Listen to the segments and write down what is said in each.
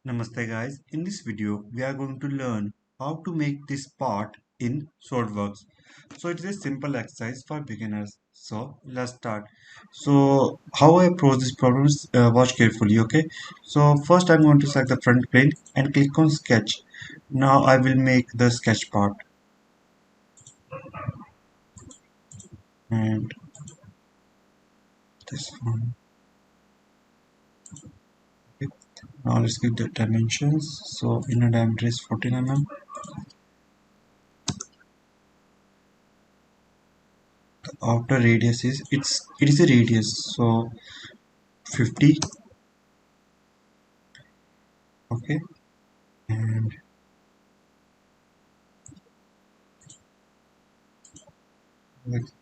Namaste guys, in this video we are going to learn how to make this part in Solidworks. So it is a simple exercise for beginners. So let's start. So how I approach this problem is watch carefully, okay? So first I'm going to select the front plane and click on sketch. Now I will make the sketch part and this one. Okay. Now let's give the dimensions. So inner diameter is 14 mm. Outer radius is it is a radius, so 50. Okay, and let's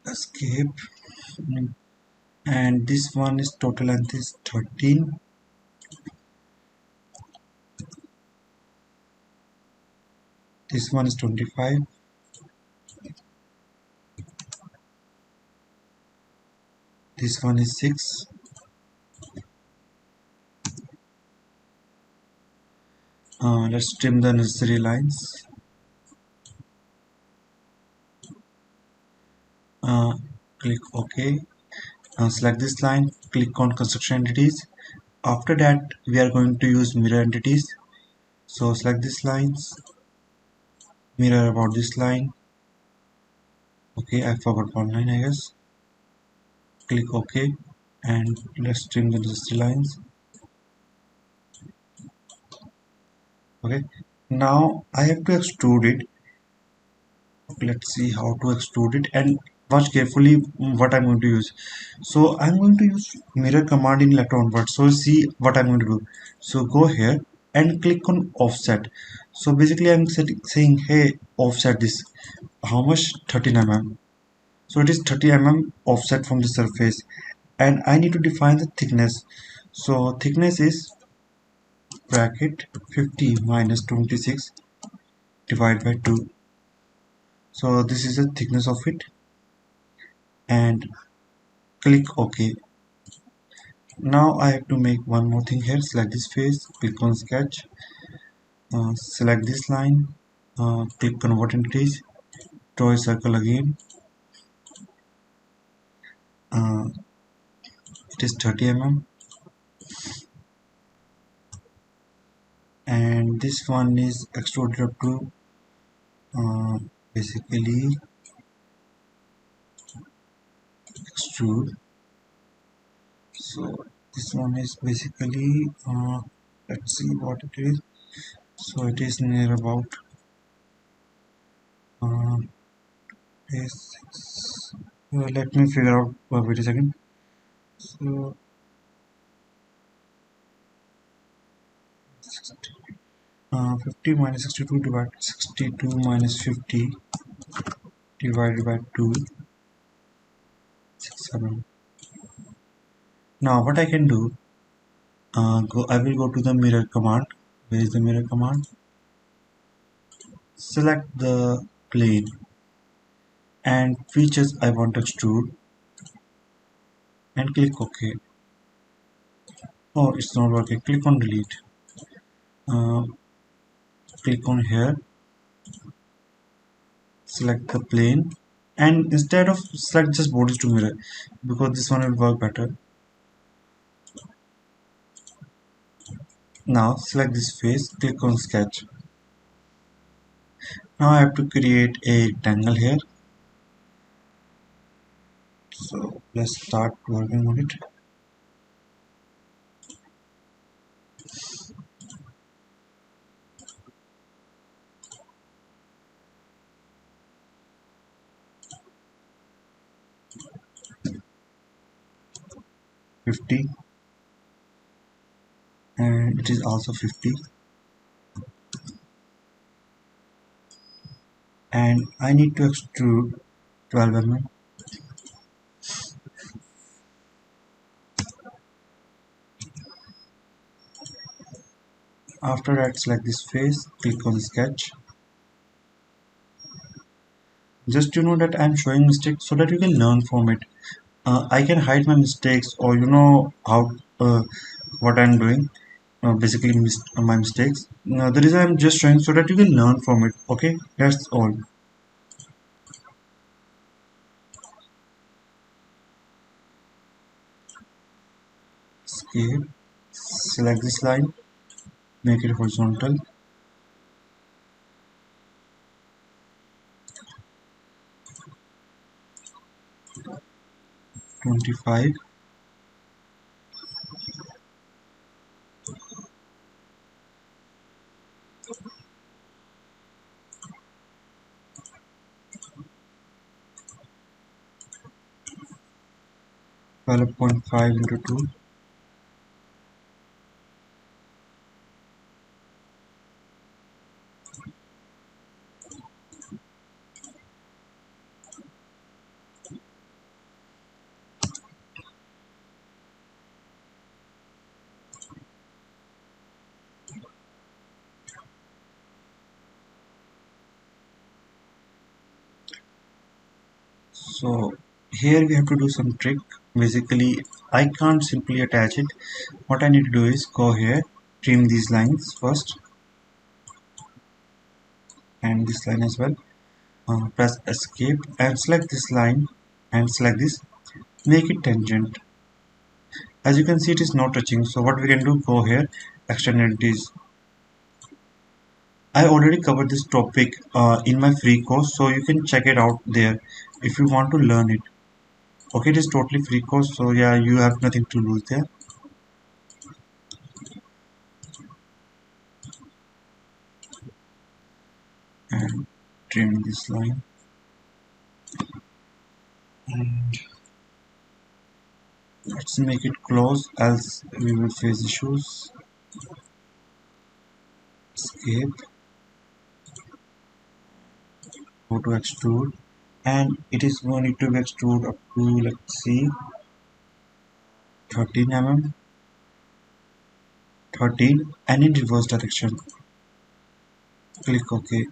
escape. And this one is total length is 13. This one is 25. This one is 6. Let's trim the necessary lines. uh, Click OK. Select this line, click on construction entities. After that we are going to use mirror entities, so select these lines, mirror about this line. Okay, I forgot one line I guess. Click OK and let's trim the necessary lines. Okay, now I have to extrude it. Let's see how to extrude it and watch carefully what I'm going to use. So I'm going to use mirror command in electron word. So see what I'm going to do. So go here and click on offset. So basically I'm saying, hey, offset this. How much? 13 mm. So it is 30 mm offset from the surface, and I need to define the thickness. So thickness is bracket 50 minus 26 divided by 2. So this is the thickness of it, and click OK. Now I have to make one more thing here. Select this face, click on sketch, select this line, click convert entities, draw a circle again. uh, it is 30 mm, and this one is extruded up to uh, basically extrude. So this one is basically let's see what it is. So it is near about uh, let me figure out, wait a second. So 50 minus 62 divided 62 minus 50 divided by 2, 6 7. Now what I can do, I will go to the mirror command. Where is the mirror command? Select the plane and features I want to extrude and click OK. Oh, it's not working. Click on delete. Uh, Click on here, select the plane, and instead of select just bodies to mirror, because this one will work better. Now select this face, click on sketch. Now I have to create a rectangle here. So let's start working on it. $50, and it is also 50, and I need to extrude 12 mm. After that, select this face, click on sketch. Just you know that I'm showing mistakes so that you can learn from it. I can hide my mistakes, or you know how what I'm doing. Basically my mistakes. The reason I'm just showing so that you can learn from it. Okay, that's all. Escape. Select this line, make it horizontal. 25. 12.5 into 2. So here we have to do some trick. Basically, I can't simply attach it. What I need to do is go here, trim these lines first, and this line as well. Press escape and select this line and select this. Make it tangent. As you can see, it is not touching. So what we can do, go here, externalities. I already covered this topic in my free course, so you can check it out there if you want to learn it. Okay, it is totally free course, so yeah, you have nothing to lose there. And trim this line. And let's make it close, else we will face issues. Escape. Go to extrude. And it is going to be extrude up to, let's see, 13 mm. 13 and in reverse direction. Click OK.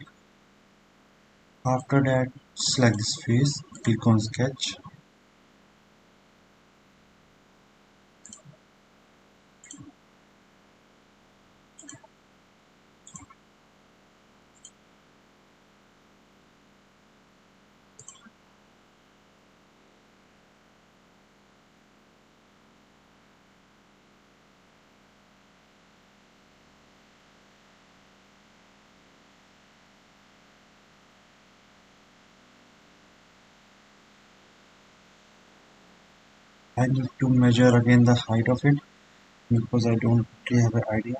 After that, select this face, click on sketch. I need to measure again the height of it because I don't really have an idea.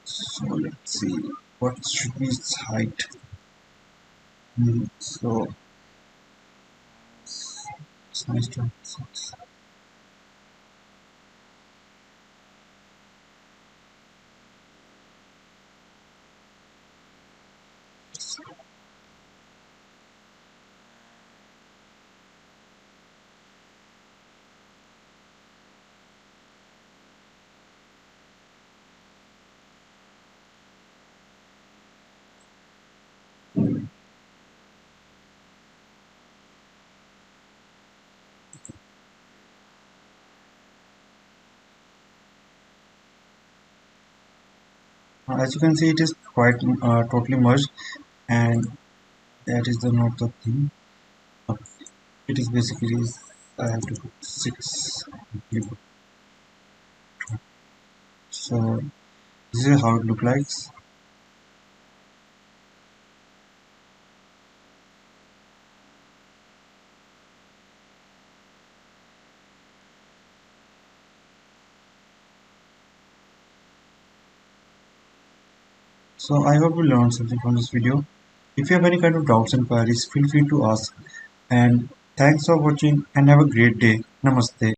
So let's see what should be its height. So it's nice to as you can see, it is quite totally merged, and that is the not the thing. It is basically I have to put 6. So this is how it looks like. So I hope you learned something from this video. If you have any kind of doubts and queries, feel free to ask. And thanks for watching and have a great day. Namaste.